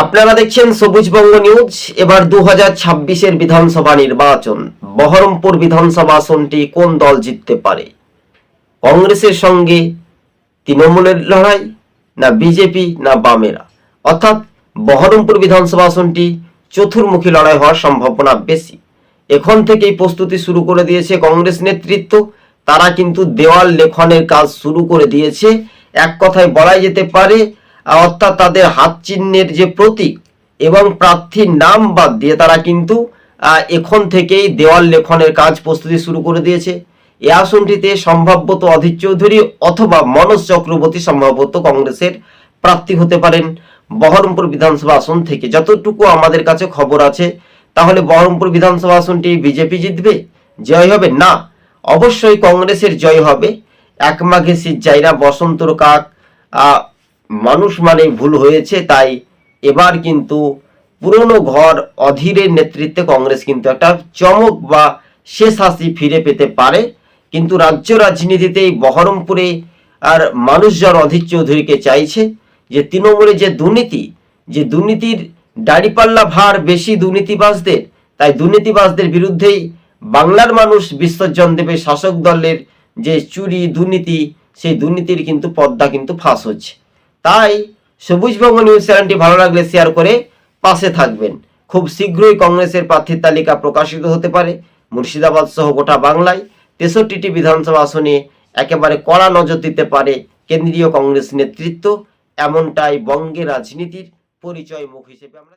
আপনারা দেখছেন সবুজবঙ্গ নিউজ। এবার 2026-এর বিধানসভা নির্বাচন। বহরমপুর বিধানসভা আসনটি কোন দল জিততে পারে? কংগ্রেসের সঙ্গে তৃণমূলের লড়াই, না বিজেপি, না বামেরা? অর্থাৎ বহরমপুর বিধানসভা আসনটি চতুর্মুখী লড়াই হওয়ার সম্ভাবনা বেশি। এখন থেকেই প্রস্তুতি শুরু করে দিয়েছে কংগ্রেস নেতৃত্ব। তারা কিন্তু দেওয়াল লেখনের কাজ শুরু করে দিয়েছে। এক কথায় বলাই যেতে পারে, অর্থাৎ তাদের হাত চিহ্নের যে প্রতীক এবং প্রার্থীর নাম বাদ দিয়ে তারা কিন্তু এখন থেকেই দেওয়াল লেখনের কাজ প্রস্তুতি শুরু করে দিয়েছে। এই আসনটিতে সম্ভাব্যত অধীর চৌধুরী অথবা মনোজ চক্রবর্তী সম্ভবত কংগ্রেসের প্রার্থী হতে পারেন বহরমপুর বিধানসভা আসন থেকে। যতটুকু আমাদের কাছে খবর আছে, তাহলে বহরমপুর বিধানসভা আসনটি বিজেপি জিতবে, জয় হবে? না, অবশ্যই কংগ্রেসের জয় হবে। এক মাঘে শীত যায় না, বসন্তর কাক। মানুষ মানে ভুল হয়েছে, তাই এবার কিন্তু পুরনো ঘর অধীরের নেতৃত্বে কংগ্রেস কিন্তু একটা চমক বা শেষ হাসি ফিরে পেতে পারে। কিন্তু রাজ্য রাজনীতিতে এই বহরমপুরে আর মানুষজন অধীর চৌধুরীকে চাইছে যে তৃণমূলে যে দুর্নীতির দাড়িপাল্লা ভার বেশি দুর্নীতিবাজদের, তাই দুর্নীতিবাজদের বিরুদ্ধেই বাংলার মানুষ বিসর্জন দেবে। শাসক দলের যে চুরি দুর্নীতি, সেই দুর্নীতির কিন্তু পদ্মা কিন্তু ফাঁস হচ্ছে। তাই সবুজবঙ্গ নিউজ চ্যানেলটি ভালো লাগলে শেয়ার করে পাশে থাকবেন। খুব শীঘ্রই কংগ্রেসের প্রার্থীর তালিকা প্রকাশিত হতে পারে মুর্শিদাবাদ সহ গোটা বাংলায়। 63টি বিধানসভা আসনে একেবারে কড়া নজর দিতে পারে কেন্দ্রীয় কংগ্রেস নেতৃত্ব। এমনটাই বঙ্গের রাজনীতির পরিচয় মুখ হিসেবে আমরা